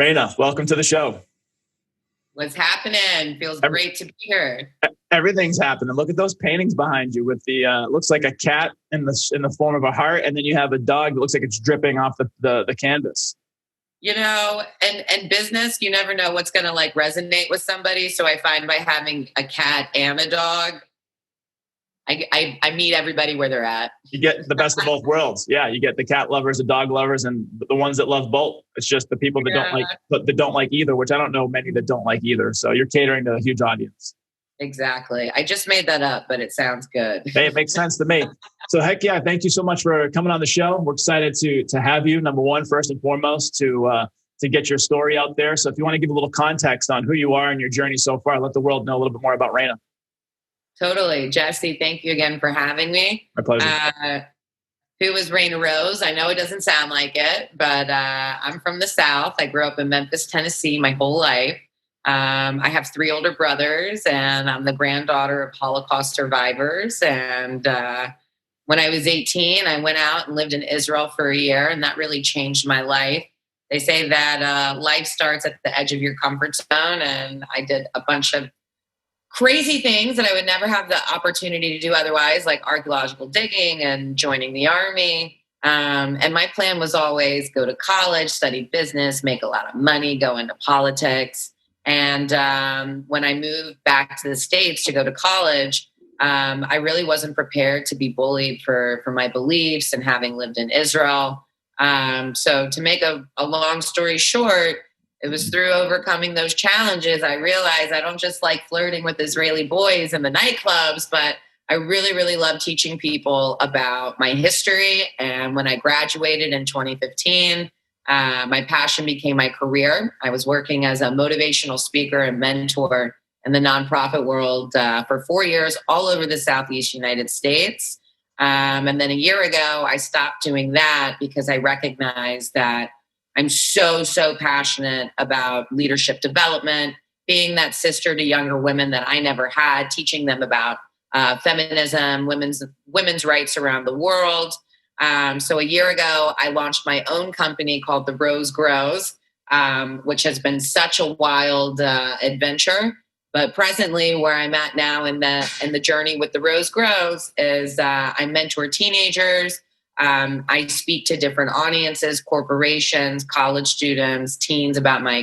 Rayna, welcome to the show. What's happening? Feels great to be here. Everything's happening. Look at those paintings behind you with the looks like a cat in the form of a heart, and then you have a dog that looks like it's dripping off the canvas. You know, and business, you never know what's going to like resonate with somebody. So I find by having a cat and a dog, I meet everybody where they're at. You get the best of both worlds. Yeah, you get the cat lovers, the dog lovers, and the ones that love both. It's just the people that don't like either, which I don't know many that don't like either. So you're catering to a huge audience. Exactly. I just made that up, but it sounds good. Hey, it makes sense to me. So heck yeah, thank you so much for coming on the show. We're excited to have you. Number one, first and foremost, to get your story out there. So if you want to give a little context on who you are and your journey so far, let the world know a little bit more about Rayna. Totally. Jesse, thank you again for having me. My pleasure. Who is Rayna Rose? I know it doesn't sound like it, but I'm from the South. I grew up in Memphis, Tennessee my whole life. I have 3 older brothers, and I'm the granddaughter of Holocaust survivors. And when I was 18, I went out and lived in Israel for a year, and that really changed my life. They say that life starts at the edge of your comfort zone, and I did a bunch of crazy things that I would never have the opportunity to do otherwise, like archaeological digging and joining the army. And my plan was always go to college, study business, make a lot of money, go into politics. And when I moved back to the States to go to college, I really wasn't prepared to be bullied for my beliefs and having lived in Israel. So to make a long story short, it was through overcoming those challenges I realized I don't just like flirting with Israeli boys in the nightclubs, but I really, really love teaching people about my history. And when I graduated in 2015, my passion became my career. I was working as a motivational speaker and mentor in the nonprofit world for 4 years all over the Southeast United States. And then a year ago, I stopped doing that because I recognized that I'm so passionate about leadership development, being that sister to younger women that I never had, teaching them about feminism, women's rights around the world. So a year ago, I launched my own company called The Rose Grows, which has been such a wild adventure. But presently, where I'm at now in the journey with The Rose Grows is I mentor teenagers. I speak to different audiences, corporations, college students, teens about my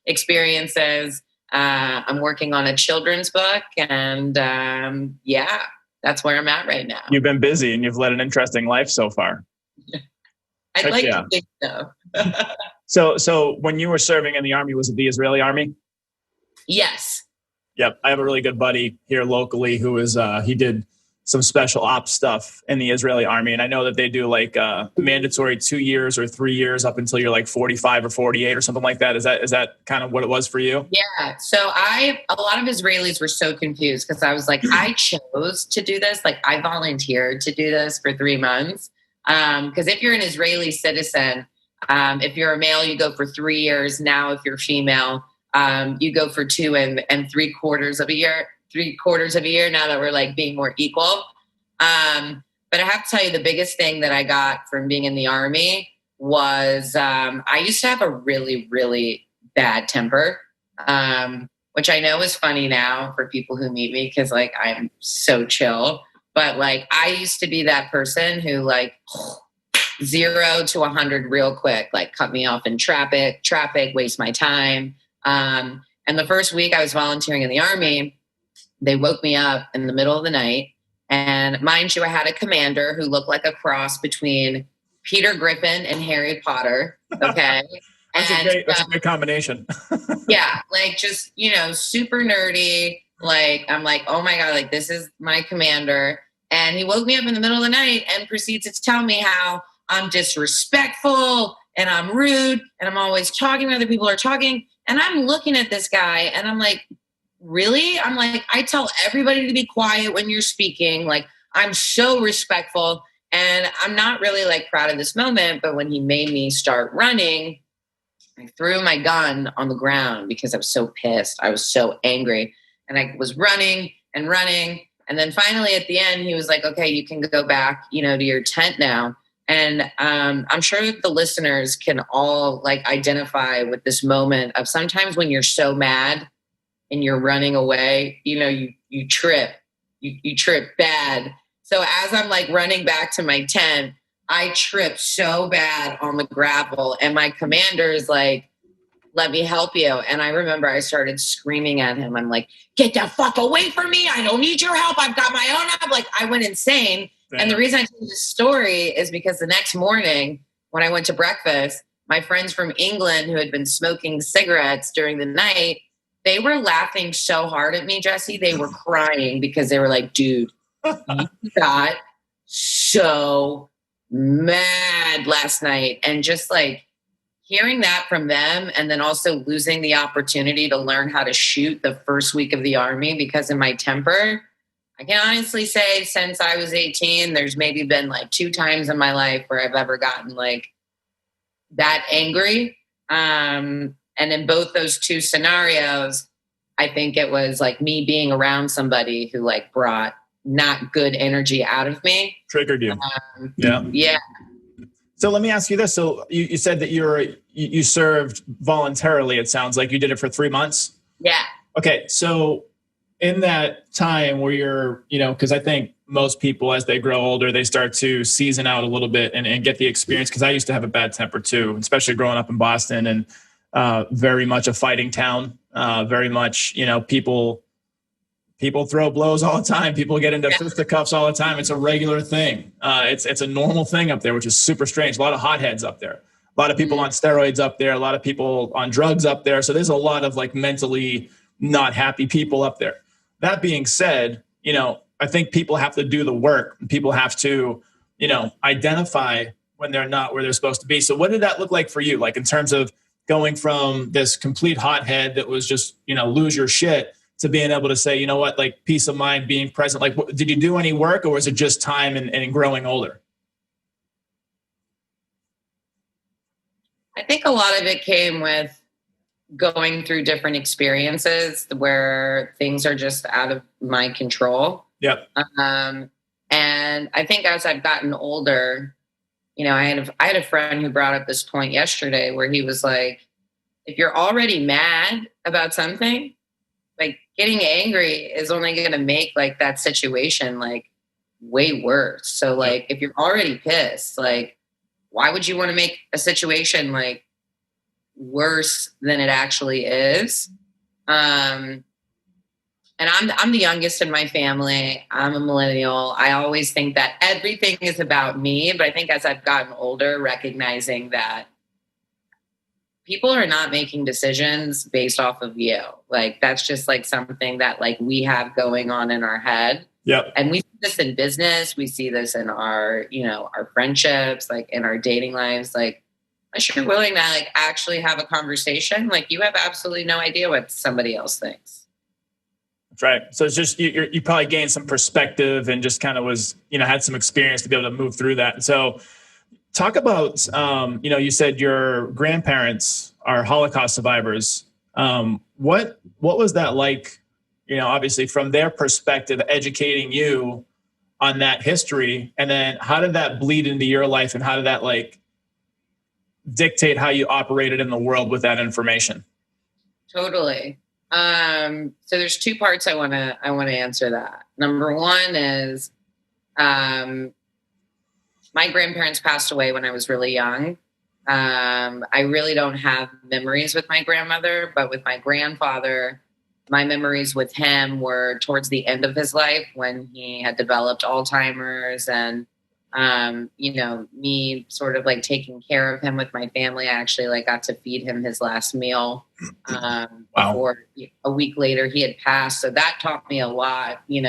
experiences. I'm working on a children's book, and that's where I'm at right now. You've been busy and you've led an interesting life so far. I'd like to think so. So when you were serving in the Army, was it the Israeli Army? Yes. Yep. I have a really good buddy here locally who is, he did some special ops stuff in the Israeli Army. And I know that they do like mandatory 2 years or 3 years up until you're like 45 or 48 or something like that. Is that kind of what it was for you? Yeah. So a lot of Israelis were so confused because I was like, I chose to do this. Like I volunteered to do this for 3 months. Because if you're an Israeli citizen, if you're a male, you go for 3 years. Now, if you're female, you go for 2 and 3/4 of a year. 3/4 of a year now that we're like being more equal. But I have to tell you, the biggest thing that I got from being in the Army was I used to have a really, really bad temper, which I know is funny now for people who meet me because like I'm so chill. But like I used to be that person who like 0 to 100 real quick, like cut me off in traffic, waste my time. And the first week I was volunteering in the Army, they woke me up in the middle of the night. And mind you, I had a commander who looked like a cross between Peter Griffin and Harry Potter. Okay. That's a great combination. Yeah. Like just, super nerdy. Like, I'm like, oh my God, like this is my commander. And he woke me up in the middle of the night and proceeds to tell me how I'm disrespectful and I'm rude and I'm always talking when other people are talking. And I'm looking at this guy and I'm like, really? I'm like, I tell everybody to be quiet when you're speaking. Like, I'm so respectful. And I'm not really like proud of this moment. But when he made me start running, I threw my gun on the ground because I was so pissed. I was so angry. And I was running and running. And then finally at the end, he was like, okay, you can go back, to your tent now. And I'm sure that the listeners can all like identify with this moment of sometimes when you're so mad and you're running away, you trip, you trip bad. So as I'm like running back to my tent, I trip so bad on the gravel, and my commander is like, let me help you. And I remember I started screaming at him. I'm like, get the fuck away from me. I don't need your help. I've got my own help. Like, I went insane. Damn. And the reason I tell this story is because the next morning when I went to breakfast, my friends from England who had been smoking cigarettes during the night, they were laughing so hard at me, Jesse. They were crying because they were like, dude, you got so mad last night. And just like, hearing that from them, and then also losing the opportunity to learn how to shoot the first week of the Army because of my temper, I can honestly say since I was 18, there's maybe been like 2 times in my life where I've ever gotten like that angry. And in both those 2 scenarios, I think it was like me being around somebody who like brought not good energy out of me. Triggered you. Yeah. So let me ask you this. So you said that you served voluntarily. It sounds like you did it for 3 months. Yeah. Okay. So in that time where you're, because I think most people, as they grow older, they start to season out a little bit and get the experience. Because I used to have a bad temper too, especially growing up in Boston, and very much a fighting town. Very much, people throw blows all the time. People get into fisticuffs all the time. It's a regular thing. It's a normal thing up there, which is super strange. A lot of hotheads up there. A lot of people on steroids up there. A lot of people on drugs up there. So there's a lot of like mentally not happy people up there. That being said, I think people have to do the work. People have to, identify when they're not where they're supposed to be. So what did that look like for you? Like in terms of going from this complete hothead that was just, lose your shit, to being able to say, like peace of mind, being present. Like, did you do any work, or was it just time and growing older? I think a lot of it came with going through different experiences where things are just out of my control. Yep. And I think as I've gotten older, I had a friend who brought up this point yesterday where he was like, if you're already mad about something, like getting angry is only going to make like that situation like way worse. So like if you're already pissed, like why would you want to make a situation like worse than it actually is? And I'm the youngest in my family. I'm a millennial. I always think that everything is about me, but I think as I've gotten older, recognizing that people are not making decisions based off of you. Like that's just like something that like we have going on in our head. Yep. And we see this in business. We see this in our, our friendships, like in our dating lives. Like, unless you're willing to like actually have a conversation, like you have absolutely no idea what somebody else thinks. That's right. So it's just, you probably gained some perspective and just kind of was, had some experience to be able to move through that. And so talk about, you said your grandparents are Holocaust survivors. What was that like, obviously from their perspective, educating you on that history? And then how did that bleed into your life, and how did that like dictate how you operated in the world with that information? Totally. So there's 2 parts I want to answer that. Number one is, my grandparents passed away when I was really young. I really don't have memories with my grandmother, but with my grandfather, my memories with him were towards the end of his life when he had developed Alzheimer's, and, me sort of like taking care of him with my family. I actually like got to feed him his last meal, Wow. before a week later he had passed. So that taught me a lot, in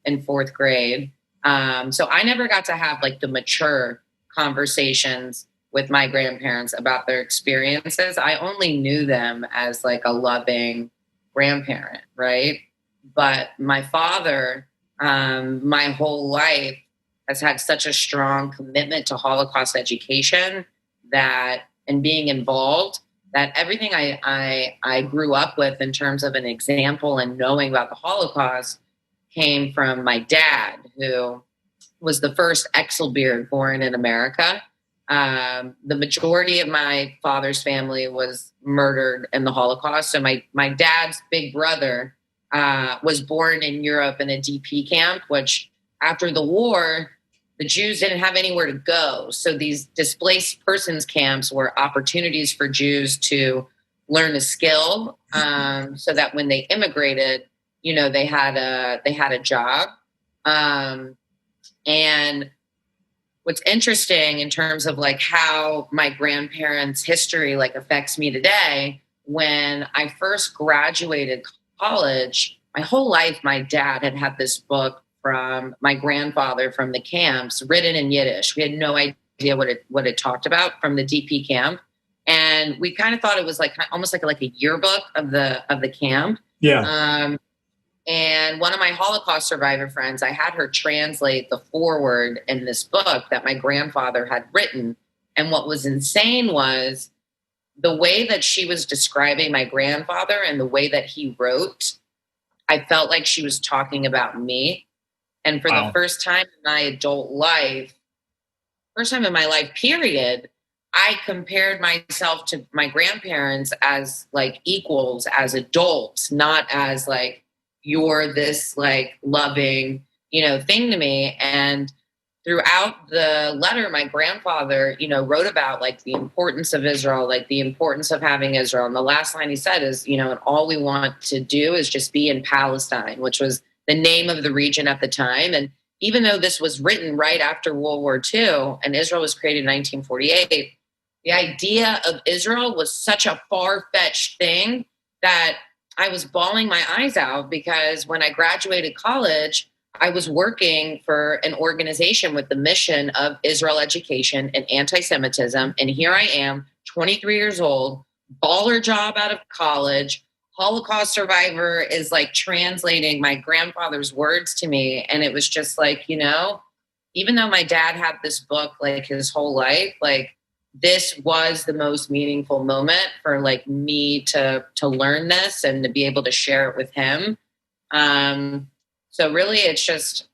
4th grade. So I never got to have like the mature conversations with my grandparents about their experiences. I only knew them as like a loving grandparent, right? But my father, my whole life has had such a strong commitment to Holocaust education and being involved, that everything I grew up with in terms of an example and knowing about the Holocaust came from my dad, who was the first Exelbierd born in America. The majority of my father's family was murdered in the Holocaust. So my dad's big brother was born in Europe in a DP camp, which after the war, the Jews didn't have anywhere to go. So these displaced persons camps were opportunities for Jews to learn a skill, so that when they immigrated, they had a job. And what's interesting in terms of like how my grandparents' history like affects me today, when I first graduated college, my whole life, my dad had this book from my grandfather from the camps written in Yiddish. We had no idea what it talked about from the DP camp. And we kind of thought it was like almost like a yearbook of the camp. Yeah. And one of my Holocaust survivor friends, I had her translate the foreword in this book that my grandfather had written. And what was insane was the way that she was describing my grandfather and the way that he wrote. I felt like she was talking about me. And for the first time in my adult life, period, I compared myself to my grandparents as like equals, as adults, not as like, you're this like loving, thing to me. And throughout the letter, my grandfather, wrote about like the importance of Israel, like the importance of having Israel. And the last line he said is, and all we want to do is just be in Palestine, which was the name of the region at the time. And even though this was written right after World War II and Israel was created in 1948, the idea of Israel was such a far-fetched thing that I was bawling my eyes out, because when I graduated college, I was working for an organization with the mission of Israel education and anti-Semitism. And here I am, 23 years old, baller job out of college, Holocaust survivor is like translating my grandfather's words to me. And it was just like, even though my dad had this book like his whole life, like this was the most meaningful moment for like me to learn this and to be able to share it with him. So really it's just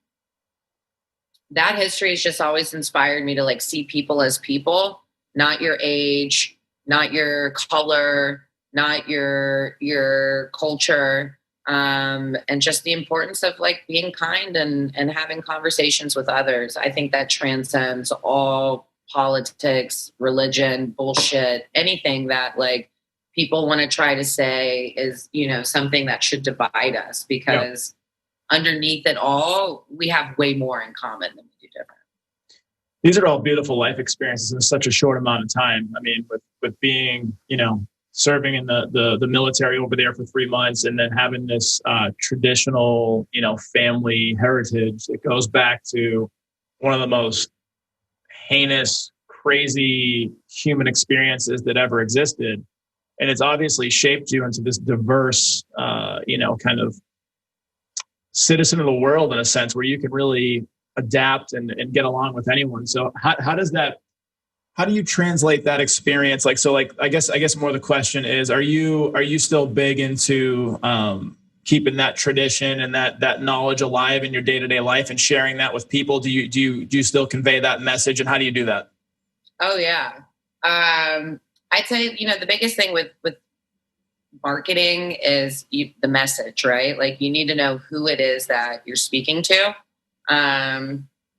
that history has just always inspired me to like see people as people, not your age, not your color, not your culture, and just the importance of like being kind and having conversations with others. I think that transcends all politics, religion, bullshit, anything that like people want to try to say is, something that should divide us, because underneath it all, we have way more in common than we do different. These are all beautiful life experiences in such a short amount of time. I mean, with being, serving in the military over there for 3 months and then having this traditional, family heritage that goes back to one of the most heinous, crazy human experiences that ever existed. And it's obviously shaped you into this diverse, kind of citizen of the world in a sense, where you can really adapt and get along with anyone. So how do you translate that experience? Like, so like, I guess more the question is, are you still big into keeping that tradition and that knowledge alive in your day-to-day life and sharing that with people? Do you still convey that message, and how do you do that? Oh yeah. I'd say, the biggest thing with marketing is the message, right? Like you need to know who it is that you're speaking to.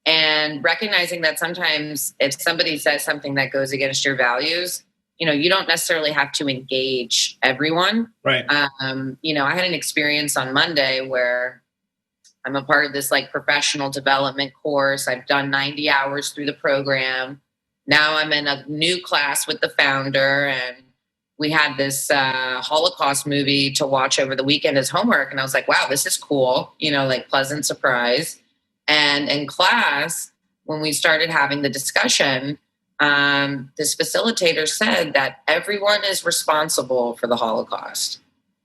And recognizing that sometimes if somebody says something that goes against your values, you don't necessarily have to engage everyone. Right. I had an experience on Monday where I'm a part of this like professional development course. I've done 90 hours through the program. Now I'm in a new class with the founder, and we had this Holocaust movie to watch over the weekend as homework. And I was like, wow, this is cool. Like pleasant surprise. And in class, when we started having the discussion, this facilitator said that everyone is responsible for the Holocaust.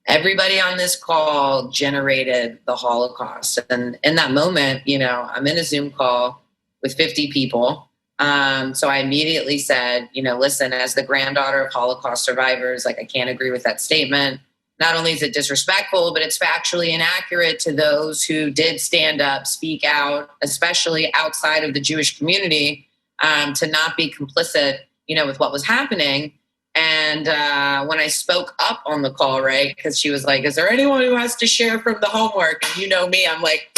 Everybody on this call generated the Holocaust. And in that moment, I'm in a Zoom call with 50 people. So I immediately said, listen, as the granddaughter of Holocaust survivors, like I can't agree with that statement. not only is it disrespectful, but it's factually inaccurate to those who did stand up, speak out, especially outside of the Jewish community, to not be complicit, with what was happening. And when I spoke up on the call, right, because she was like, is there anyone who has to share from the homework? And you know me, I'm like,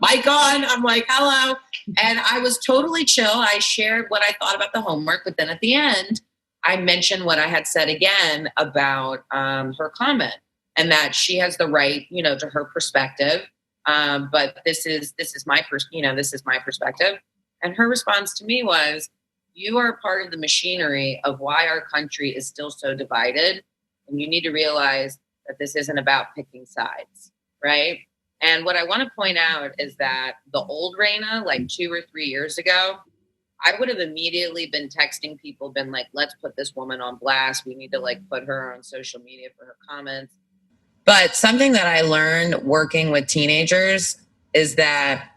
mic on. I'm like, hello. And I was totally chill. I shared what I thought about the homework, but then at the end, I mentioned what I had said again about her comment, and that she has the right, to her perspective. But this is my this is my perspective. And her response to me was, you are part of the machinery of why our country is still so divided. And you need to realize that this isn't about picking sides, right? And what I want to point out is that the old Rayna, like 2 or 3 years ago, I would have immediately been texting people, been like, let's put this woman on blast. We need to put her on social media for her comments. But something that I learned working with teenagers is that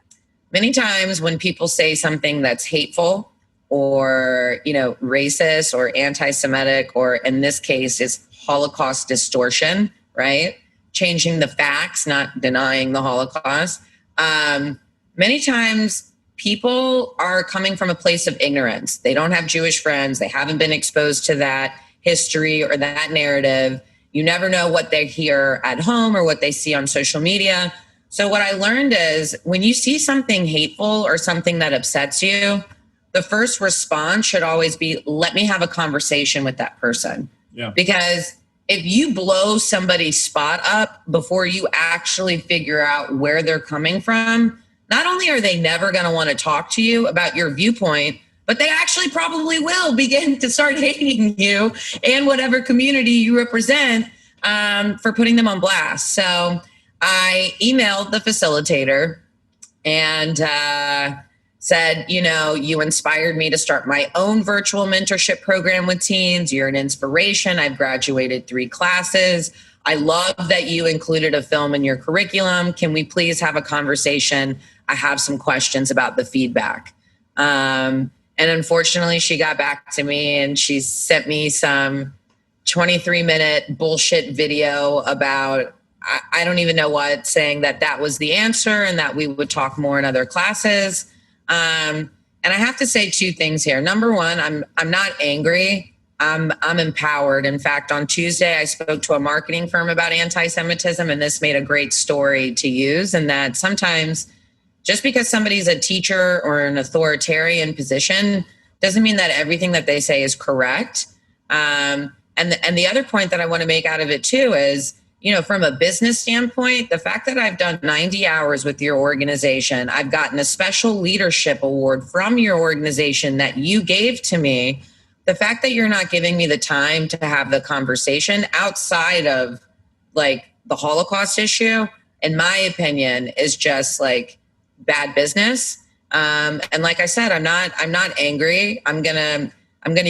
many times when people say something that's hateful or, racist or anti-Semitic, or in this case is Holocaust distortion, right? Changing the facts, not denying the Holocaust. Many times people are coming from a place of ignorance. They don't have Jewish friends. They haven't been exposed to that history or that narrative. You never know what they hear at home or what they see on social media. So what I learned is when you see something hateful or something that upsets you, the first response should always be, let me have a conversation with that person. Yeah. Because if you blow somebody's spot up before you actually figure out where they're coming from, not only are they never going to want to talk to you about your viewpoint, but they actually probably will begin to start hating you and whatever community you represent for putting them on blast. So I emailed the facilitator and said, you inspired me to start my own virtual mentorship program with teens. You're an inspiration. I've graduated 3 classes. I love that you included a film in your curriculum. Can we please have a conversation? I have some questions about the feedback. And unfortunately, she got back to me and she sent me some 23-minute bullshit video about, I don't even know what, saying that was the answer and that we would talk more in other classes. And I have to say 2 things here. Number one, I'm not angry. I'm empowered. In fact, on Tuesday, I spoke to a marketing firm about anti-Semitism, and this made a great story to use. And that sometimes just because somebody's a teacher or an authoritarian position doesn't mean that everything that they say is correct. And the other point that I want to make out of it too is, from a business standpoint, the fact that I've done 90 hours with your organization, I've gotten a special leadership award from your organization that you gave to me. The fact that you're not giving me the time to have the conversation outside of the Holocaust issue, in my opinion, is just bad business. And like I said, I'm not angry. I'm gonna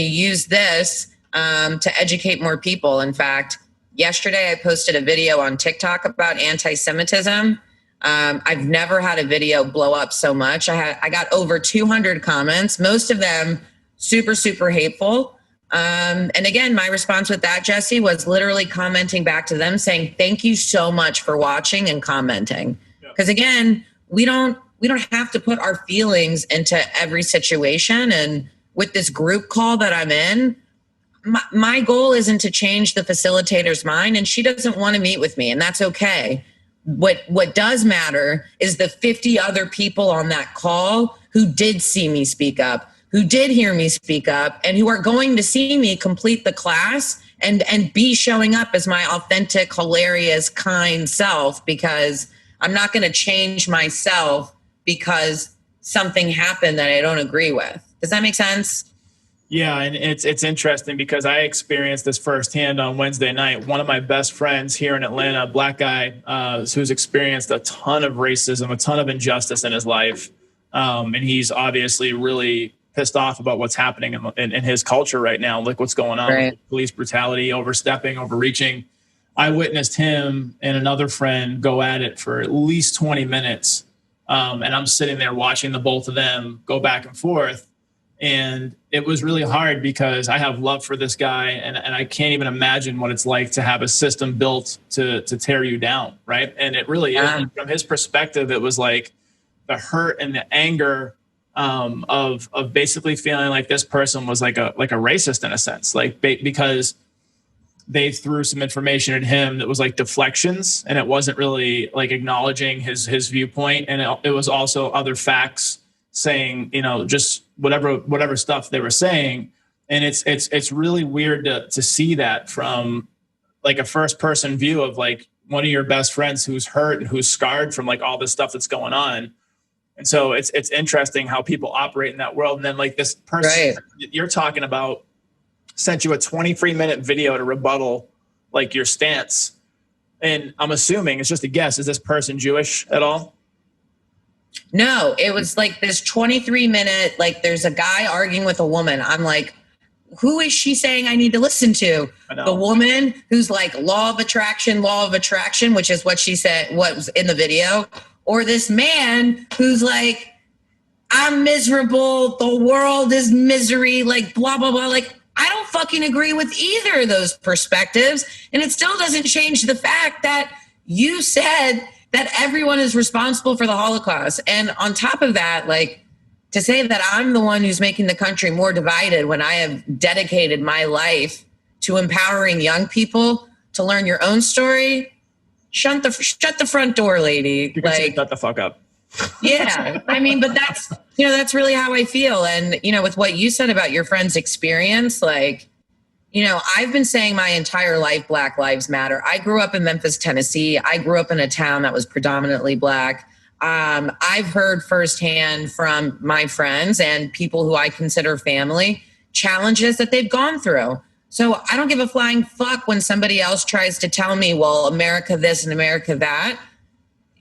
use this to educate more people. In fact, yesterday I posted a video on TikTok about anti-Semitism. I've never had a video blow up so much. I got over 200 comments, most of them super, super hateful. And again, my response with that, Jesse, was literally commenting back to them saying, thank you so much for watching and commenting. Because again, we don't have to put our feelings into every situation. And with this group call that I'm in, my goal isn't to change the facilitator's mind, and she doesn't want to meet with me, and that's okay. What does matter is the 50 other people on that call who did see me speak up, who did hear me speak up, and who are going to see me complete the class and be showing up as my authentic, hilarious, kind self, because I'm not going to change myself because something happened that I don't agree with. Does that make sense? Yeah, and it's interesting because I experienced this firsthand on Wednesday night. One of my best friends here in Atlanta, a black guy who's experienced a ton of racism, a ton of injustice in his life. And he's obviously really pissed off about what's happening in his culture right now. Look what's going on with police brutality, overstepping, overreaching. I witnessed him and another friend go at it for at least 20 minutes. And I'm sitting there watching the both of them go back and forth. And it was really hard because I have love for this guy, and I can't even imagine what it's like to have a system built to tear you down, right? And it really is. Like, from his perspective, it was like the hurt and the anger of basically feeling like this person was like a racist in a sense, like because they threw some information at him that was like deflections, and it wasn't really like acknowledging his viewpoint, and it was also other facts saying, you know, just whatever stuff they were saying. And it's really weird to see that from like a first person view of like one of your best friends who's hurt and who's scarred from like all this stuff that's going on. And so it's interesting how people operate in that world. And then like this person you're talking about sent you a 23-minute video to rebuttal like your stance. And I'm assuming, it's just a guess, is this person Jewish at all? No, it was like this 23-minute, like there's a guy arguing with a woman. I'm like, who is she saying I need to listen to? The woman who's like law of attraction, which is what she said, what was in the video, or this man who's like, I'm miserable, the world is misery, like blah, blah, blah. Like, I don't fucking agree with either of those perspectives. And it still doesn't change the fact that you said that everyone is responsible for the Holocaust. And on top of that, like, to say that I'm the one who's making the country more divided when I have dedicated my life to empowering young people to learn your own story, shut the front door, lady. You can like, shut the fuck up. Yeah. I mean, but that's, you know, that's really how I feel. And, you know, with what you said about your friend's experience, like, you know, I've been saying my entire life, Black Lives Matter. I grew up in Memphis, Tennessee. I grew up in a town that was predominantly Black. I've heard firsthand from my friends and people who I consider family challenges that they've gone through. So I don't give a flying fuck when somebody else tries to tell me, well, America this and America that.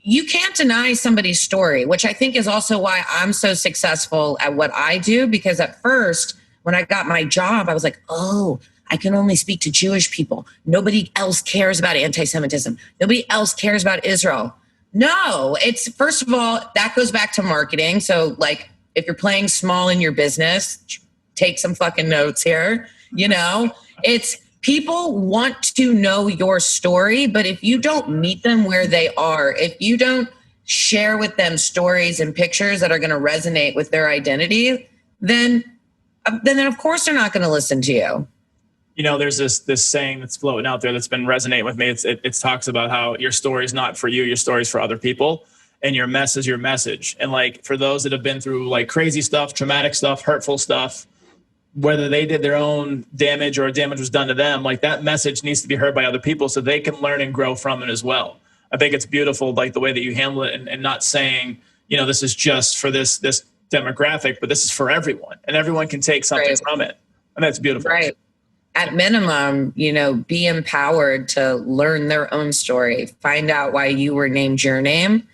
You can't deny somebody's story, which I think is also why I'm so successful at what I do. Because at first, when I got my job, I was like, oh, I can only speak to Jewish people. Nobody else cares about anti-Semitism. Nobody else cares about Israel. No, it's, first of all, that goes back to marketing. So like, if you're playing small in your business, take some fucking notes here. You know, it's, people want to know your story, but if you don't meet them where they are, if you don't share with them stories and pictures that are going to resonate with their identity, then of course they're not going to listen to you. You know, there's this saying that's floating out there that's been resonating with me. It talks about how your story is not for you, your story is for other people, and your mess is your message. And like, for those that have been through like crazy stuff, traumatic stuff, hurtful stuff, whether they did their own damage or damage was done to them, like that message needs to be heard by other people so they can learn and grow from it as well. I think it's beautiful, like the way that you handle it, and not saying, you know, this is just for this demographic, but this is for everyone, and everyone can take something from it. And that's beautiful. Right. At minimum, you know, be empowered to learn their own story, find out why you were named your name,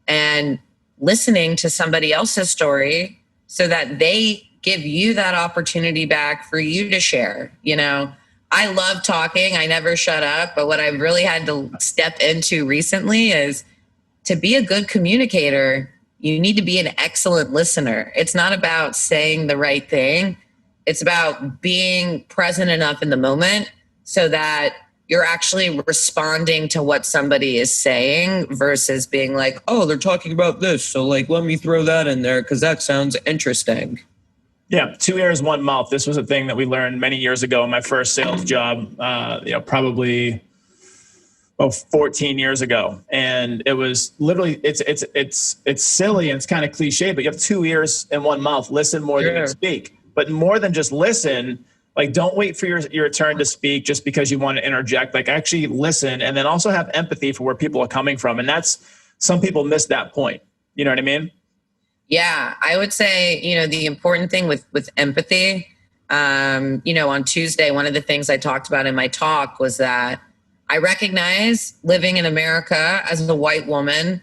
and listening to somebody else's story so that they give you that opportunity back for you to share. You know, I love talking. I never shut up. But what I've really had to step into recently is to be a good communicator, you need to be an excellent listener. It's not about saying the right thing. It's about being present enough in the moment so that you're actually responding to what somebody is saying versus being like, oh, they're talking about this, so like, let me throw that in there because that sounds interesting. Yeah, 2 ears, 1 mouth. This was a thing that we learned many years ago in my first sales job, you know, probably 14 years ago. And it was literally, it's silly and it's kind of cliche, but you have 2 ears and 1 mouth. Listen more than you speak. But more than just listen, like don't wait for your turn to speak just because you want to interject. Like actually listen, and then also have empathy for where people are coming from. And that's, some people miss that point. You know what I mean? Yeah, I would say, you know, the important thing with empathy, you know, on Tuesday, one of the things I talked about in my talk was that I recognize living in America as a white woman,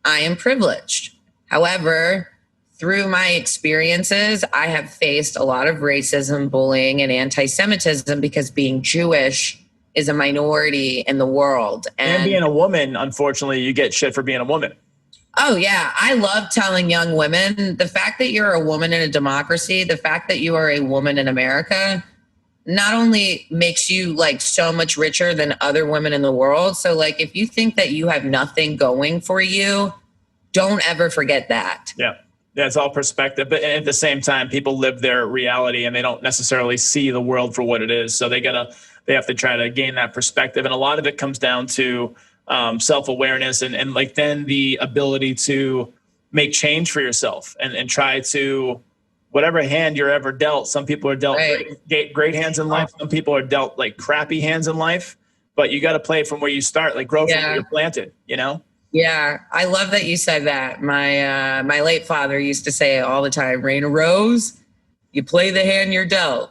I am privileged. However, through my experiences, I have faced a lot of racism, bullying, and anti-Semitism because being Jewish is a minority in the world. And being a woman, unfortunately, you get shit for being a woman. Oh, yeah. I love telling young women the fact that you're a woman in a democracy, the fact that you are a woman in America, not only makes you like so much richer than other women in the world. So, like, if you think that you have nothing going for you, don't ever forget that. Yeah. Yeah, it's all perspective. But at the same time, people live their reality and they don't necessarily see the world for what it is. So they have to try to gain that perspective. And a lot of it comes down to self-awareness and like then the ability to make change for yourself and try to whatever hand you're ever dealt. Some people are dealt great hands in life. Some people are dealt like crappy hands in life, but you got to play from where you start, like grow from where you're planted, you know? Yeah, I love that you said that. My late father used to say it all the time, Rayna Rose, you play the hand you're dealt.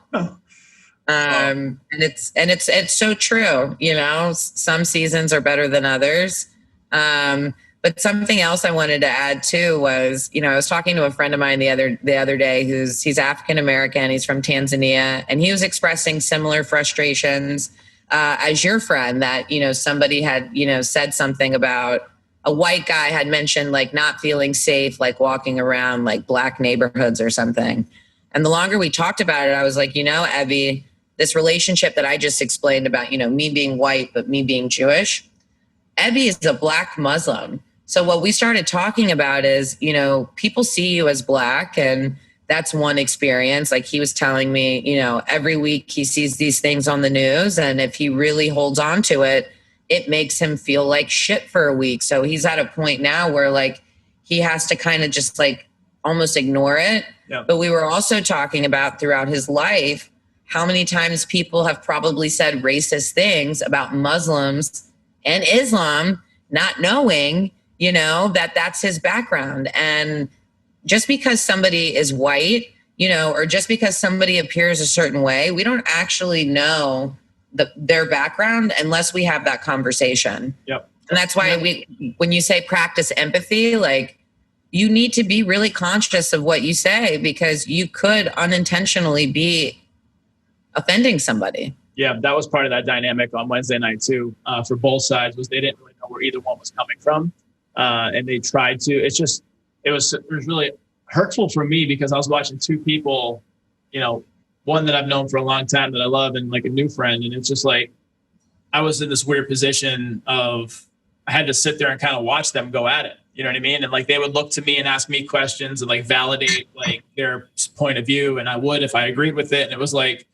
And it's so true. You know, some seasons are better than others. But something else I wanted to add too was, you know, I was talking to a friend of mine the other day he's African American, he's from Tanzania, and he was expressing similar frustrations as your friend that, you know, somebody had, you know, said something about a white guy had mentioned like not feeling safe, like walking around like black neighborhoods or something. And the longer we talked about it, I was like, you know, Abby, this relationship that I just explained about, you know, me being white, but me being Jewish, Abby is a black Muslim. So what we started talking about is, you know, people see you as black and that's one experience. Like he was telling me, you know, every week he sees these things on the news. And if he really holds on to it, it makes him feel like shit for a week. So he's at a point now where like he has to kind of just like almost ignore it. Yeah. But we were also talking about throughout his life, how many times people have probably said racist things about Muslims and Islam, not knowing, you know, that that's his background. And just because somebody is white, you know, or just because somebody appears a certain way, we don't actually know their background unless we have that conversation. Yep. And that's why when you say practice empathy, like you need to be really conscious of what you say because you could unintentionally be offending somebody. Yeah, that was part of that dynamic on Wednesday night too, for both sides, was they didn't really know where either one was coming from. And they tried to, it was really hurtful for me because I was watching two people, you know, one that I've known for a long time that I love and like a new friend. And it's just like, I was in this weird position of, I had to sit there and kind of watch them go at it. You know what I mean? And like, they would look to me and ask me questions and like validate like their point of view. And I would, if I agreed with it. And it was like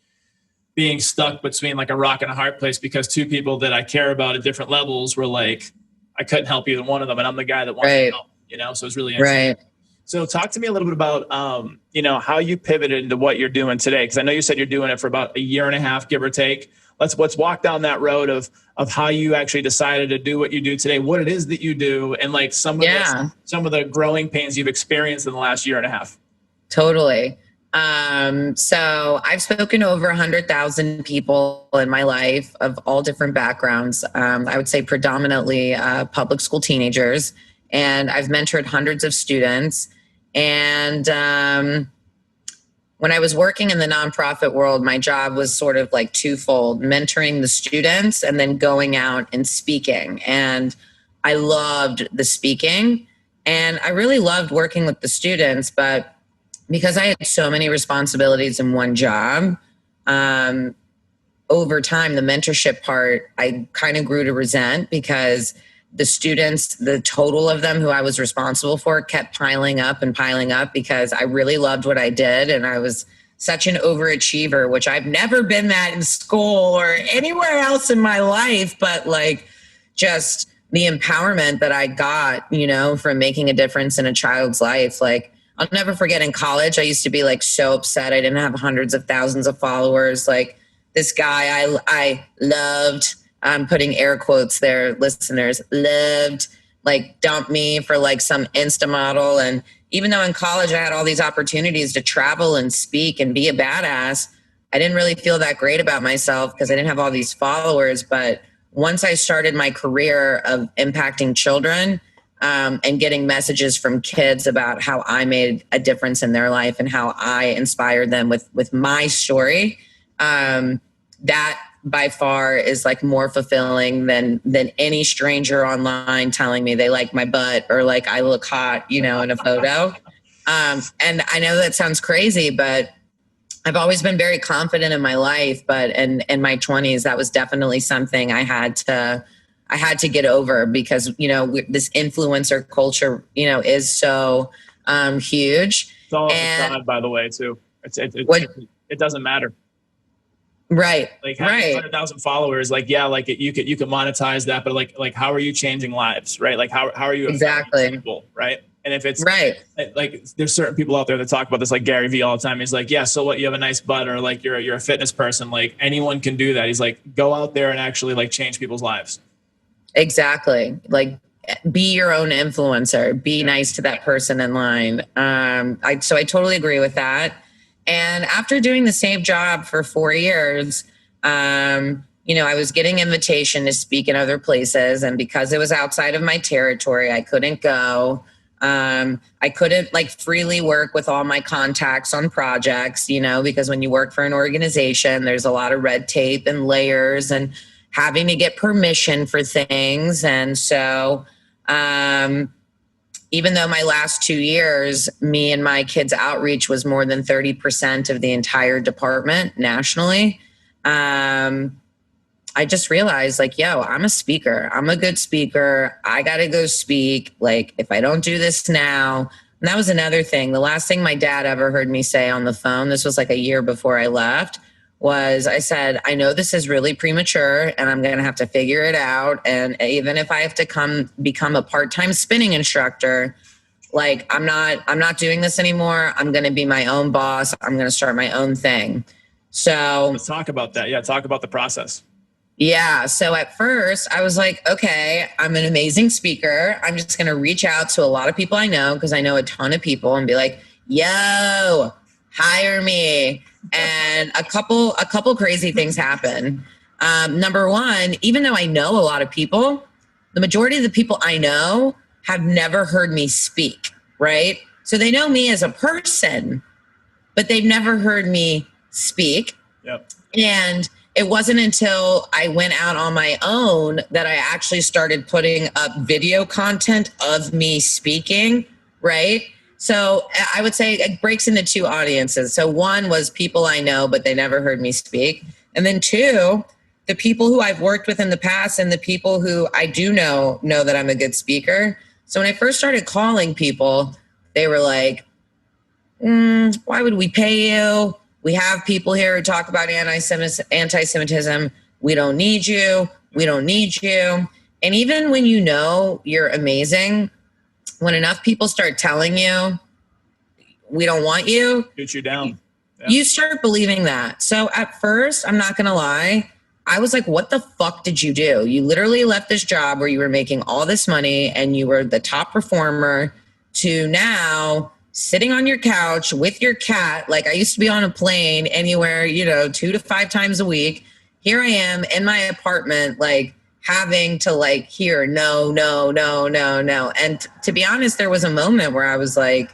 being stuck between like a rock and a hard place because two people that I care about at different levels were like, I couldn't help either one of them. And I'm the guy that wants to help, you know? So it's really interesting. Right. So talk to me a little bit about, you know, how you pivoted into what you're doing today. Because I know you said you're doing it for about a year and a half, give or take. Let's walk down that road of how you actually decided to do what you do today, what it is that you do, and like some of the growing pains you've experienced in the last year and a half. Totally. So I've spoken to over 100,000 people in my life of all different backgrounds. I would say predominantly public school teenagers, and I've mentored hundreds of students. And when I was working in the nonprofit world, my job was sort of like twofold, mentoring the students and then going out and speaking. And I loved the speaking and I really loved working with the students, but because I had so many responsibilities in one job, over time, the mentorship part, I kind of grew to resent because the students, the total of them who I was responsible for kept piling up because I really loved what I did. And I was such an overachiever, which I've never been that in school or anywhere else in my life, but like just the empowerment that I got, you know, from making a difference in a child's life. Like I'll never forget in college, I used to be like so upset. I didn't have hundreds of thousands of followers. Like this guy I loved, I'm putting air quotes there, listeners, loved, like dumped me for like some Insta model. And even though in college I had all these opportunities to travel and speak and be a badass, I didn't really feel that great about myself because I didn't have all these followers. But once I started my career of impacting children and getting messages from kids about how I made a difference in their life and how I inspired them with my story, that by far is like more fulfilling than any stranger online telling me they like my butt or like I look hot, you know, in a photo. And I know that sounds crazy, but I've always been very confident in my life, but in my 20s, that was definitely something I had to get over because, you know, this influencer culture, you know, is so huge. It's all a facade, by the way, too. It doesn't matter. Right. Like having right. 100,000 followers, like, yeah, like you could monetize that, but like, how are you changing lives? Right. Like how are you affecting people? Right. And if it's right, like there's certain people out there that talk about this, like Gary Vee all the time. He's like, yeah, so what, you have a nice butt or like you're a fitness person. Like anyone can do that. He's like, go out there and actually like change people's lives. Exactly. Like be your own influencer, be nice to that person in line. So I totally agree with that. And after doing the same job for 4 years, you know, I was getting invitation to speak in other places. And because it was outside of my territory, I couldn't go. I couldn't like freely work with all my contacts on projects, you know, because when you work for an organization, there's a lot of red tape and layers and having to get permission for things. And so, even though my last 2 years, me and my kids' outreach was more than 30% of the entire department nationally, I just realized like, yo, I'm a speaker. I'm a good speaker. I got to go speak. Like if I don't do this now, and that was another thing. The last thing my dad ever heard me say on the phone, this was like a year before I left, was I said, I know this is really premature and I'm going to have to figure it out. And even if I have to become a part-time spinning instructor, like I'm not doing this anymore. I'm going to be my own boss. I'm going to start my own thing. So let's talk about that. Yeah. Talk about the process. Yeah. So at first I was like, okay, I'm an amazing speaker. I'm just going to reach out to a lot of people I know because I know a ton of people and be like, yo, hire me. And a couple crazy things happen. Number one, even though I know a lot of people, the majority of the people I know have never heard me speak, right? So they know me as a person, but they've never heard me speak. Yep. And it wasn't until I went out on my own that I actually started putting up video content of me speaking, right? So I would say it breaks into two audiences. So one was people I know, but they never heard me speak. And then two, the people who I've worked with in the past and the people who I do know that I'm a good speaker. So when I first started calling people, they were like, why would we pay you? We have people here who talk about anti-Semitism. We don't need you. We don't need you. And even when you know you're amazing, when enough people start telling you, we don't want you, shoot you down. Yeah. You start believing that. So at first, I'm not going to lie, I was like, what the fuck did you do? You literally left this job where you were making all this money and you were the top performer to now sitting on your couch with your cat. Like I used to be on a plane anywhere, 2 to 5 times a week. Here I am in my apartment, like having to like hear no. And to be honest, there was a moment where I was like,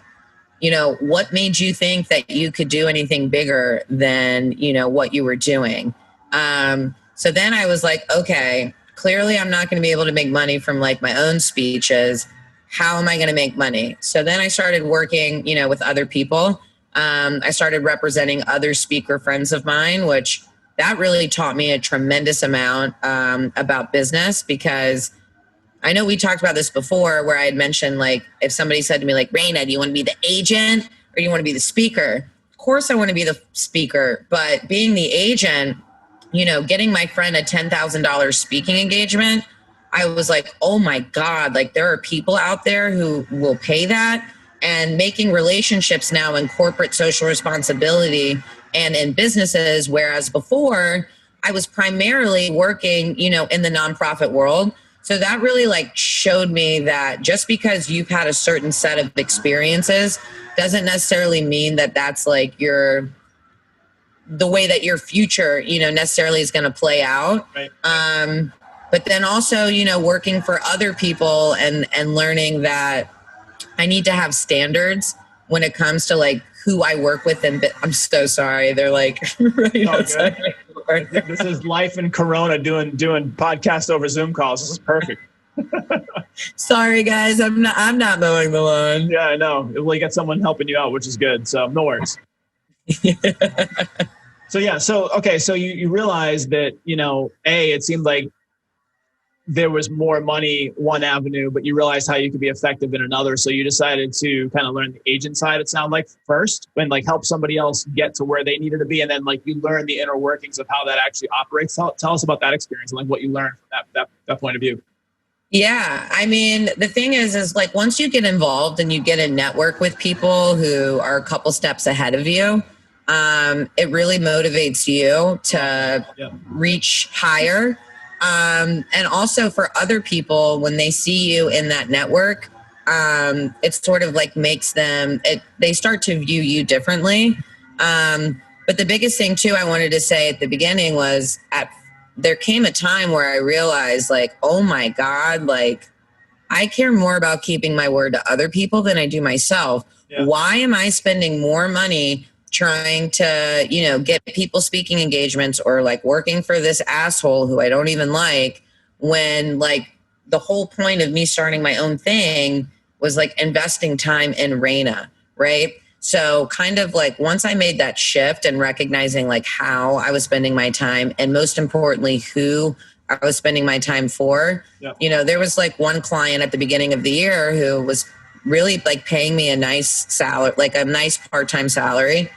what made you think that you could do anything bigger than, what you were doing? So then I was like, okay, clearly I'm not going to be able to make money from like my own speeches. How am I going to make money? So then I started working, with other people. I started representing other speaker friends of mine, which that really taught me a tremendous amount about business, because I know we talked about this before where I had mentioned, like, if somebody said to me, like, Rayna, do you want to be the agent or do you want to be the speaker? Of course I want to be the speaker, but being the agent, getting my friend a $10,000 speaking engagement, I was like, oh my God, like there are people out there who will pay that, and making relationships now in corporate social responsibility and in businesses. Whereas before I was primarily working, in the nonprofit world. So that really like showed me that just because you've had a certain set of experiences doesn't necessarily mean that that's like the way that your future, necessarily is going to play out. Right. But then also, working for other people and learning that I need to have standards when it comes to like who I work with. And I'm so sorry. They're like, right outside. This is life in Corona doing podcasts over Zoom calls. This is perfect. Sorry guys, I'm not mowing the lawn. Yeah, I know. We'll get someone helping you out, which is good. So no worries. So you realize that, it seemed like there was more money one avenue, but you realized how you could be effective in another. So you decided to kind of learn the agent side, it sounded like, first, and like help somebody else get to where they needed to be. And then like you learn the inner workings of how that actually operates. Tell us about that experience and like what you learned from that point of view. Yeah. I mean, the thing is like once you get involved and you get a network with people who are a couple steps ahead of you, it really motivates you to reach higher. And also for other people, when they see you in that network, it sort of like makes them, they start to view you differently. But the biggest thing too, I wanted to say at the beginning was there came a time where I realized like, oh my God, like I care more about keeping my word to other people than I do myself. Yeah. Why am I spending more money trying to, get people speaking engagements or like working for this asshole who I don't even like, when like the whole point of me starting my own thing was like investing time in Rayna, right? So kind of like once I made that shift and recognizing like how I was spending my time and most importantly, who I was spending my time for, there was like one client at the beginning of the year who was really like paying me a nice salary, like a nice part-time salary.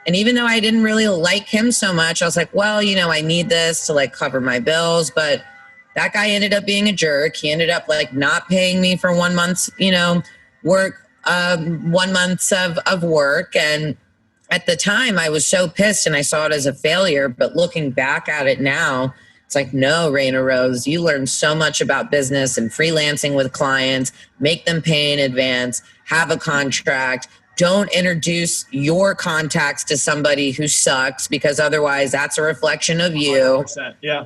And even though I didn't really like him so much, I was like, well, I need this to like cover my bills. But that guy ended up being a jerk. He ended up like not paying me for 1 month's, work, 1 month of work. And at the time I was so pissed and I saw it as a failure. But looking back at it now, it's like, no, Rayna Rose, you learn so much about business and freelancing with clients, make them pay in advance, have a contract. Don't introduce your contacts to somebody who sucks because otherwise that's a reflection of you. 100%, yeah.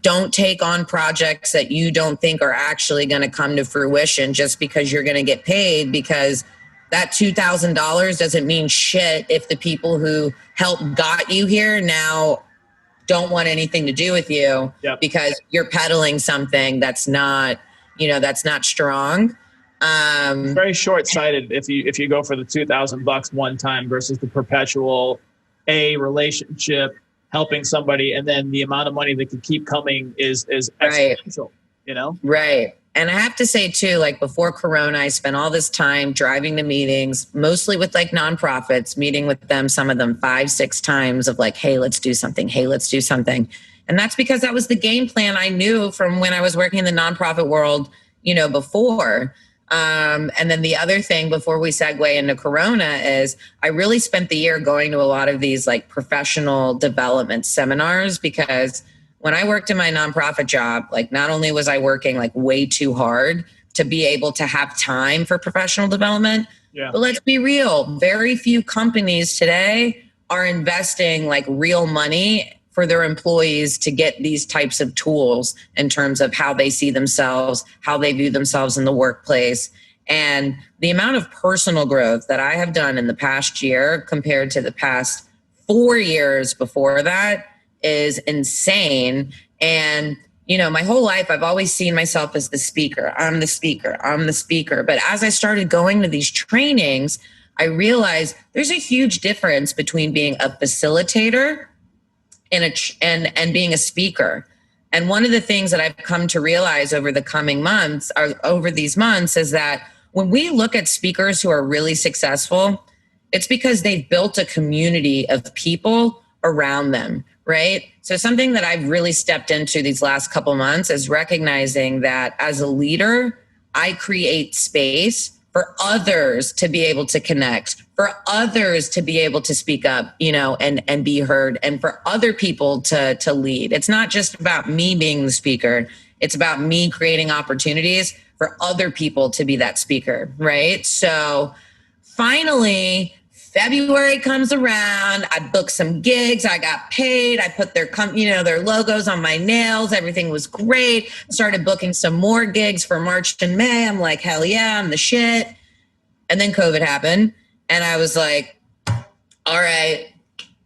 Don't take on projects that you don't think are actually going to come to fruition just because you're going to get paid, because that $2,000 doesn't mean shit if the people who helped got you here now don't want anything to do with you because you're peddling something that's not, that's not strong. It's very short-sighted if you go for the $2,000 one time versus the perpetual relationship, helping somebody, and then the amount of money that could keep coming is exponential, Right. And I have to say too, like before Corona, I spent all this time driving to meetings, mostly with like nonprofits, meeting with them, some of them 5-6 times of like, hey, let's do something. Hey, let's do something. And that's because that was the game plan I knew from when I was working in the nonprofit world, before. And then the other thing before we segue into Corona is I really spent the year going to a lot of these like professional development seminars, because when I worked in my nonprofit job, like not only was I working like way too hard to be able to have time for professional development, but let's be real, very few companies today are investing like real money for their employees to get these types of tools in terms of how they see themselves, how they view themselves in the workplace. And the amount of personal growth that I have done in the past year compared to the past 4 years before that is insane. And, my whole life, I've always seen myself as the speaker. I'm the speaker. But as I started going to these trainings, I realized there's a huge difference between being a facilitator and being a speaker. And one of the things that I've come to realize over these months is that when we look at speakers who are really successful, it's because they've built a community of people around them, right? So something that I've really stepped into these last couple months is recognizing that as a leader, I create space for others to be able to connect, for others to be able to speak up, and be heard, and for other people to lead. It's not just about me being the speaker. It's about me creating opportunities for other people to be that speaker, right? So finally, February comes around. I booked some gigs. I got paid. I put their logos on my nails. Everything was great. Started booking some more gigs for March and May. I'm like, hell yeah, I'm the shit. And then COVID happened. And I was like, all right,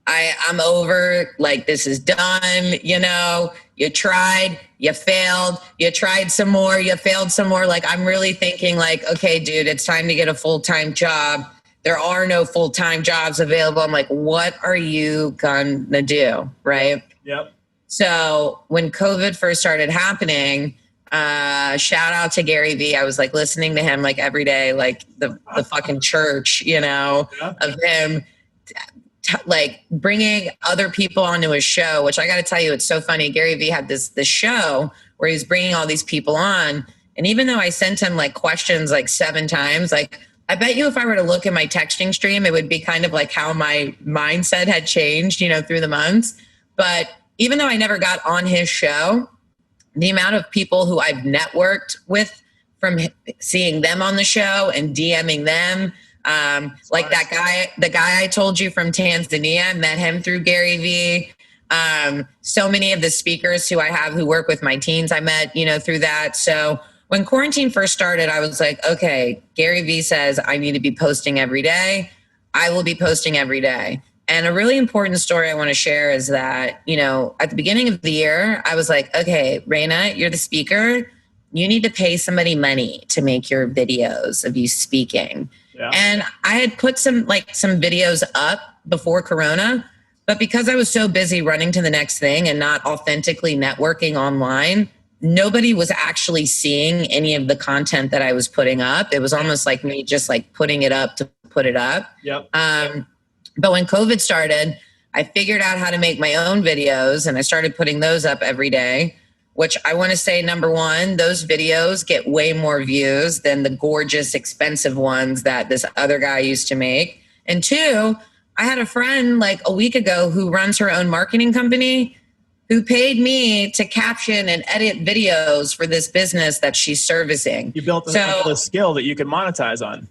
I'm over, like, this is done. You know, you tried, you failed, you tried some more, you failed some more. Like, I'm really thinking like, okay, dude, it's time to get a full-time job. There are no full-time jobs available. I'm like, what are you gonna do? Right. Yep. So when COVID first started happening, shout out to Gary Vee. I was like listening to him like every day, like the fucking church, you know, of him like bringing other people onto his show, which I got to tell you, it's so funny. Gary Vee had this show where he's bringing all these people on. And even though I sent him like questions like 7 times, like I bet you if I were to look at my texting stream, it would be kind of like how my mindset had changed, you know, through the months. But even though I never got on his show, the amount of people who I've networked with from seeing them on the show and DMing them, like that guy, the guy I told you from Tanzania, met him through Gary Vee. So many of the speakers who I have who work with my teens, I met, you know, through that. So when quarantine first started, I was like, okay, Gary Vee says I need to be posting every day. I will be posting every day. And a really important story I want to share is that, you know, at the beginning of the year, I was like, okay, Rayna, you're the speaker. You need to pay somebody money to make your videos of you speaking. Yeah. And I had put some videos up before Corona, but because I was so busy running to the next thing and not authentically networking online, nobody was actually seeing any of the content that I was putting up. It was almost like me just like putting it up to put it up. Yep. But when COVID started, I figured out how to make my own videos and I started putting those up every day, which I want to say, number one, those videos get way more views than the gorgeous, expensive ones that this other guy used to make. And 2, I had a friend like a week ago who runs her own marketing company who paid me to caption and edit videos for this business that she's servicing. You built a skill that you could monetize on.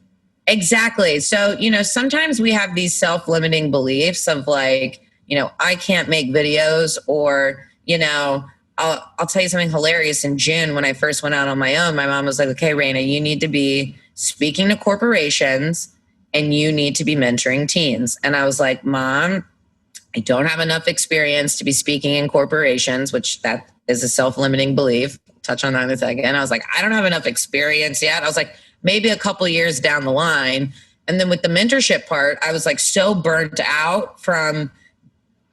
Exactly. So, you know, sometimes we have these self-limiting beliefs of like, you know, I can't make videos, or, you know, I'll tell you something hilarious. In June, when I first went out on my own, my mom was like, okay, Rayna, you need to be speaking to corporations and you need to be mentoring teens. And I was like, Mom, I don't have enough experience to be speaking in corporations, which that is a self-limiting belief. Touch on that in a second. I was like, I don't have enough experience yet. I was like, maybe a couple of years down the line. And then with the mentorship part, I was like so burnt out from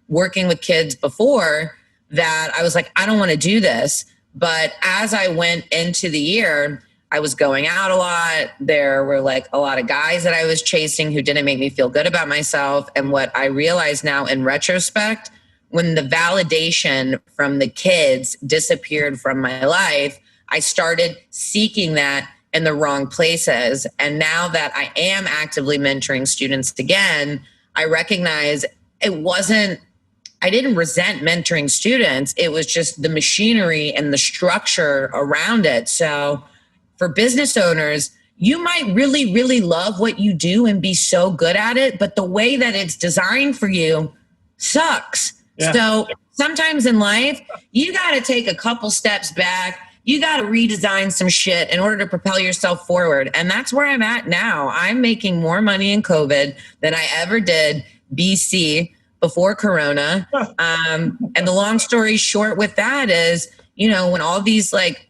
working with kids before that I was like, I don't want to do this. But as I went into the year, I was going out a lot. There were like a lot of guys that I was chasing who didn't make me feel good about myself. And what I realize now in retrospect, when the validation from the kids disappeared from my life, I started seeking that in the wrong places. And now that I am actively mentoring students again, I recognize I didn't resent mentoring students. It was just the machinery and the structure around it. So for business owners, you might really, really love what you do and be so good at it, but the way that it's designed for you sucks. Yeah. So sometimes in life, you got to take a couple steps back. You got to redesign some shit in order to propel yourself forward. And that's where I'm at now. I'm making more money in COVID than I ever did BC before Corona. And the long story short with that is, you know, when all these like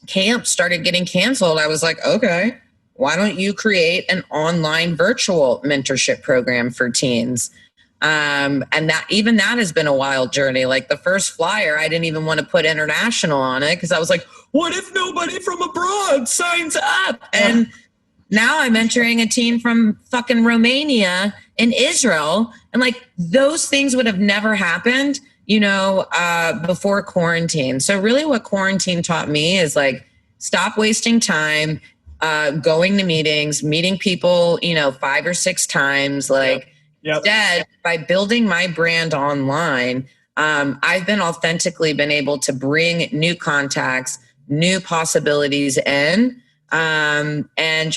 camps started getting canceled, I was like, okay, why don't you create an online virtual mentorship program for teens? And that has been a wild journey. Like the first flyer, I didn't even want to put international on it because I was like, what if nobody from abroad signs up? And now I'm mentoring a teen from fucking Romania and Israel. And like those things would have never happened, you know, before quarantine. So really what quarantine taught me is like, stop wasting time, going to meetings, meeting people, you know, 5 or 6 times, like, Yep. Instead, by building my brand online, I've been able to bring new contacts, new possibilities in, and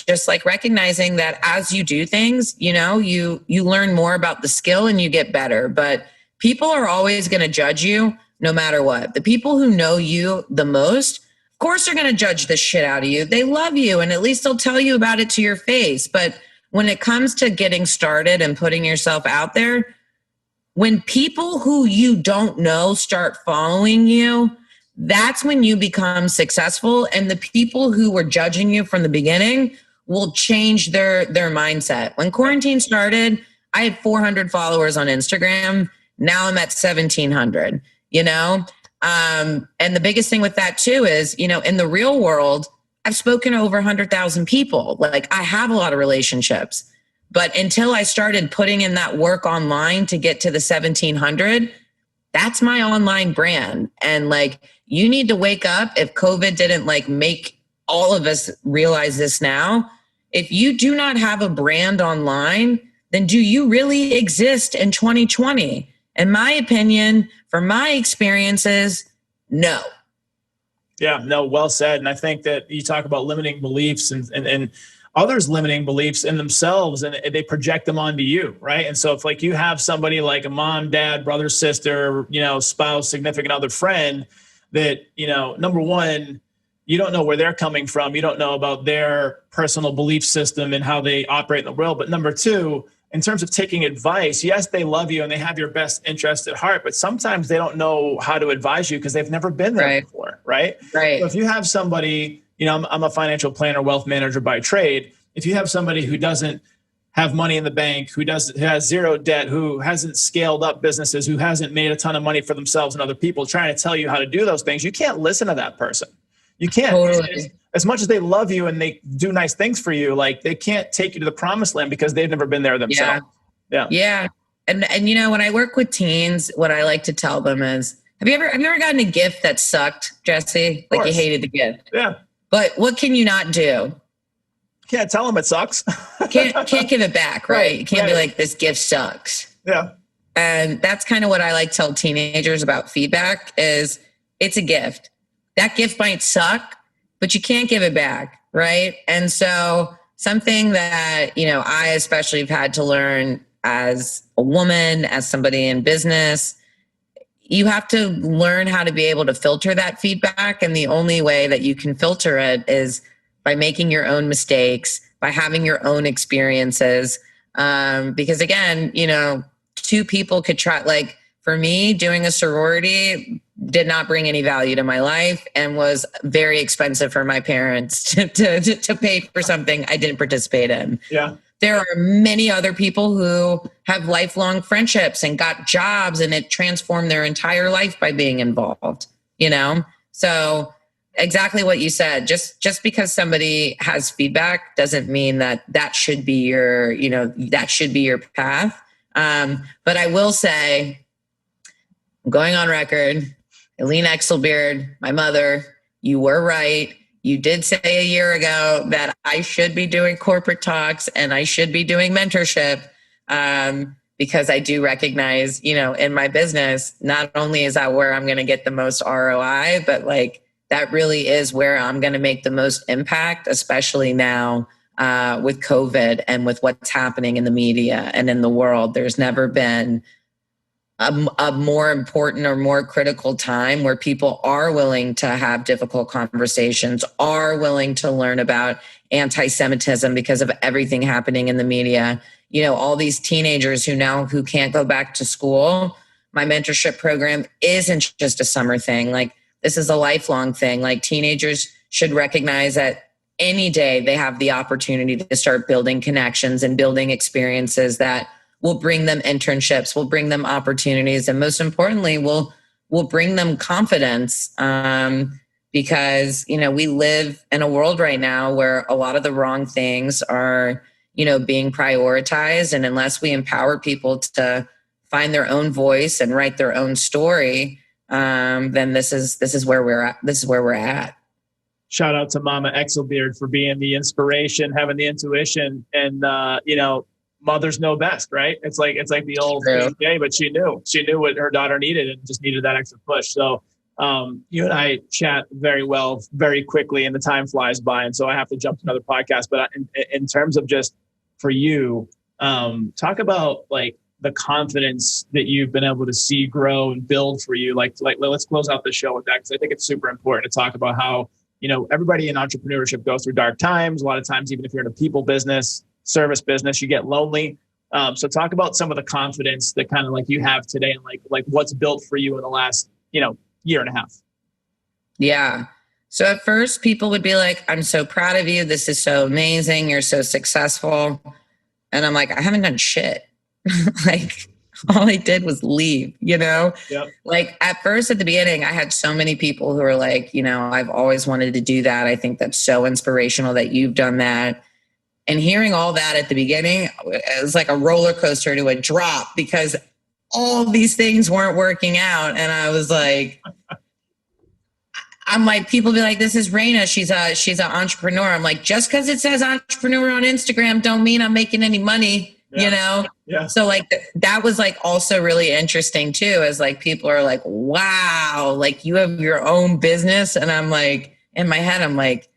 just like recognizing that as you do things, you know, you learn more about the skill and you get better. But people are always going to judge you no matter what. The people who know you the most, of course, they're going to judge the shit out of you. They love you, and at least they'll tell you about it to your face. But when it comes to getting started and putting yourself out there, when people who you don't know start following you, that's when you become successful. And the people who were judging you from the beginning will change their mindset. When quarantine started, I had 400 followers on Instagram. Now I'm at 1,700, you know? And the biggest thing with that too is, you know, in the real world, I've spoken to over 100,000 people. Like, I have a lot of relationships. But until I started putting in that work online to get to the 1,700, that's my online brand. And like, you need to wake up. If COVID didn't like make all of us realize this now, if you do not have a brand online, then do you really exist in 2020? In my opinion, from my experiences, no. Yeah, no, well said. And I think that you talk about limiting beliefs and others limiting beliefs in themselves, and they project them onto you, right? And so if like you have somebody like a mom, dad, brother, sister, you know, spouse, significant other, friend that, you know, number one, you don't know where they're coming from. You don't know about their personal belief system and how they operate in the world. But number two, in terms of taking advice, yes, they love you and they have your best interest at heart, but sometimes they don't know how to advise you because they've never been there before, right? Right. So if you have somebody, you know, I'm a financial planner, wealth manager by trade. If you have somebody who doesn't have money in the bank, who has zero debt, who hasn't scaled up businesses, who hasn't made a ton of money for themselves and other people, trying to tell you how to do those things, you can't listen to that person. You can't. Totally. As much as they love you and they do nice things for you, like they can't take you to the promised land because they've never been there themselves. Yeah. And you know, when I work with teens, what I like to tell them is, have you ever gotten a gift that sucked, Jesse? Like you hated the gift. Yeah. But what can you not do? Can't tell them it sucks. can't give it back, right? You can't be like, this gift sucks. Yeah. And that's kind of what I like to tell teenagers about feedback is it's a gift. That gift might suck, but you can't give it back, right? And so something that, you know, I especially have had to learn as a woman, as somebody in business, you have to learn how to be able to filter that feedback. And the only way that you can filter it is by making your own mistakes, by having your own experiences. Because again, you know, two people could try, like for me, doing a sorority did not bring any value to my life and was very expensive for my parents to pay for something I didn't participate in. Yeah. There are many other people who have lifelong friendships and got jobs and it transformed their entire life by being involved, you know? So exactly what you said, just because somebody has feedback doesn't mean that should be your, you know, that should be your path. But I will say, I'm going on record, Rayna Exelbierd, my mother, you were right. You did say a year ago that I should be doing corporate talks and I should be doing mentorship because I do recognize, you know, in my business, not only is that where I'm going to get the most ROI, but like that really is where I'm going to make the most impact, especially now with COVID and with what's happening in the media and in the world. There's never been a more important or more critical time where people are willing to have difficult conversations, are willing to learn about anti-Semitism because of everything happening in the media. You know, all these teenagers who can't go back to school. My mentorship program isn't just a summer thing. Like this is a lifelong thing. Like teenagers should recognize that any day they have the opportunity to start building connections and building experiences that will bring them internships, will bring them opportunities, and most importantly, will bring them confidence. Because, you know, we live in a world right now where a lot of the wrong things are, you know, being prioritized. And unless we empower people to find their own voice and write their own story, then this is where we're at. This is where we're at. Shout out to Mama Exelbierd for being the inspiration, having the intuition, and you know, mothers know best, right? It's like the old cliche, but she knew what her daughter needed and just needed that extra push. So you and I chat very well, very quickly, and the time flies by. And so I have to jump to another podcast. But in terms of just for you, talk about like the confidence that you've been able to see grow and build for you. Like let's close out the show with that, because I think it's super important to talk about how, you know, everybody in entrepreneurship goes through dark times. A lot of times, even if you're in a people business, service business, you get lonely. So talk about some of the confidence that kind of like you have today and like what's built for you in the last, year and a half. Yeah. So at first people would be like, I'm so proud of you. This is so amazing. You're so successful. And I'm like, I haven't done shit. Like all I did was leave, Yep. Like at first at the beginning, I had so many people who were like, I've always wanted to do that. I think that's so inspirational that you've done that. And hearing all that at the beginning, it was like a roller coaster to a drop because all these things weren't working out. And I was like, people be like, this is Rayna. She's an entrepreneur. I'm like, just because it says entrepreneur on Instagram don't mean I'm making any money, Yeah. So like that was like also really interesting too, as like people are like, wow, like you have your own business. And I'm like, in my head, I'm like,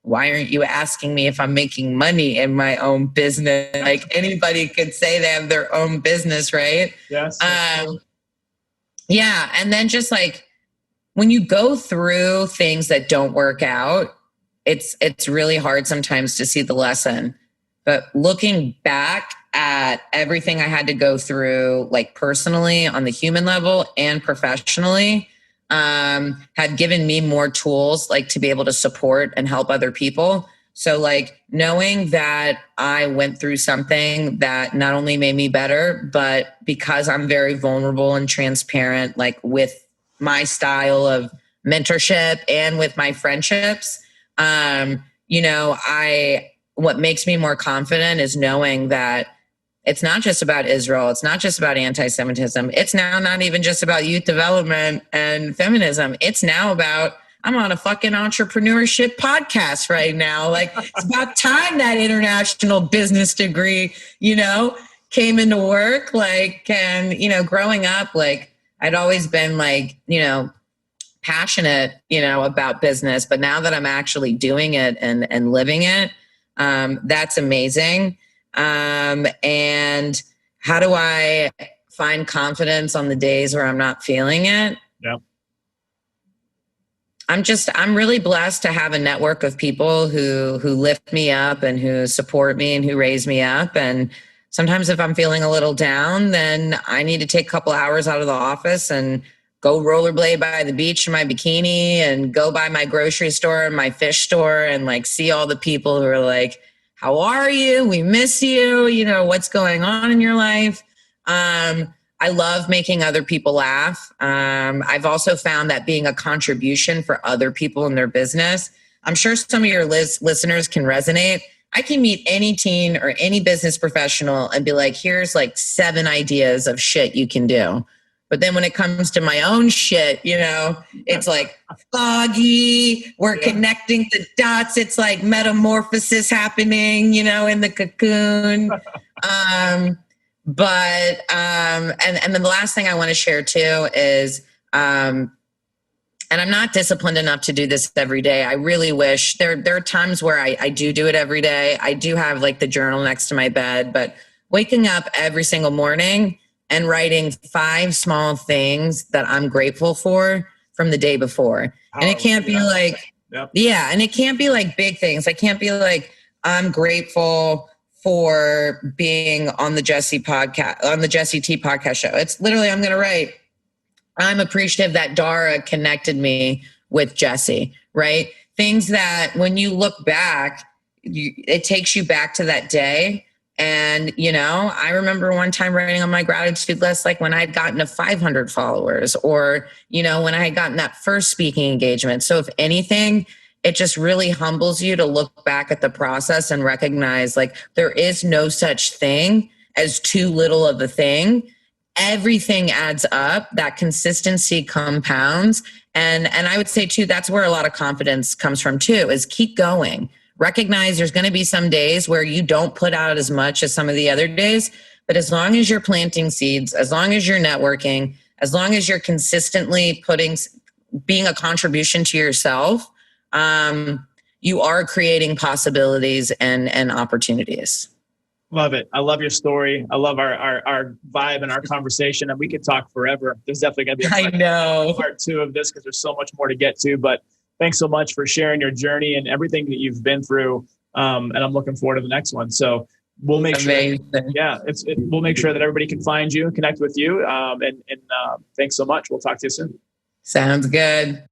why aren't you asking me if I'm making money in my own business? Like anybody could say they have their own business, right? Yes. Yeah. And then just like when you go through things that don't work out, it's really hard sometimes to see the lesson. But looking back at everything I had to go through, like personally on the human level and professionally, have given me more tools like to be able to support and help other people. So like knowing that I went through something that not only made me better, but because I'm very vulnerable and transparent, like with my style of mentorship and with my friendships, what makes me more confident is knowing that it's not just about Israel. It's not just about anti-Semitism. It's now not even just about youth development and feminism. It's now about, I'm on a fucking entrepreneurship podcast right now. Like it's about time that international business degree, came into work. Like, and, growing up, like I'd always been like, passionate, about business, but now that I'm actually doing it and living it, that's amazing. And how do I find confidence on the days where I'm not feeling it? Yeah. I'm really blessed to have a network of people who lift me up and who support me and who raise me up. And sometimes if I'm feeling a little down, then I need to take a couple hours out of the office and go rollerblade by the beach in my bikini and go by my grocery store and my fish store and like see all the people who are like, how are you? We miss you. What's going on in your life? I love making other people laugh. I've also found that being a contribution for other people in their business. I'm sure some of your listeners can resonate. I can meet any teen or any business professional and be like, here's like 7 ideas of shit you can do. But then when it comes to my own shit, it's like foggy. We're connecting the dots. It's like metamorphosis happening, in the cocoon. And then the last thing I want to share too is, and I'm not disciplined enough to do this every day. I really wish there are times where I do it every day. I do have like the journal next to my bed, but waking up every single morning and writing 5 small things that I'm grateful for from the day before. And it can't be like, and it can't be like big things. I can't be like, I'm grateful for being on the Jesse T podcast show. It's literally, I'm going to write, I'm appreciative that Dara connected me with Jesse, right? Things that when you look back, it takes you back to that day. And, I remember one time writing on my gratitude list, like when I had gotten to 500 followers or, when I had gotten that first speaking engagement. So if anything, it just really humbles you to look back at the process and recognize like there is no such thing as too little of a thing. Everything adds up. That consistency compounds. And I would say too, that's where a lot of confidence comes from too, is keep going. Recognize there's going to be some days where you don't put out as much as some of the other days, but as long as you're planting seeds, as long as you're networking, as long as you're consistently being a contribution to yourself, you are creating possibilities and opportunities. Love it. I love your story. I love our vibe and our conversation, and we could talk forever. There's definitely going to be part 2 of this because there's so much more to get to, but thanks so much for sharing your journey and everything that you've been through. And I'm looking forward to the next one. So we'll make sure. Amazing. Yeah, we'll make sure that everybody can find you and connect with you. And thanks so much. We'll talk to you soon. Sounds good.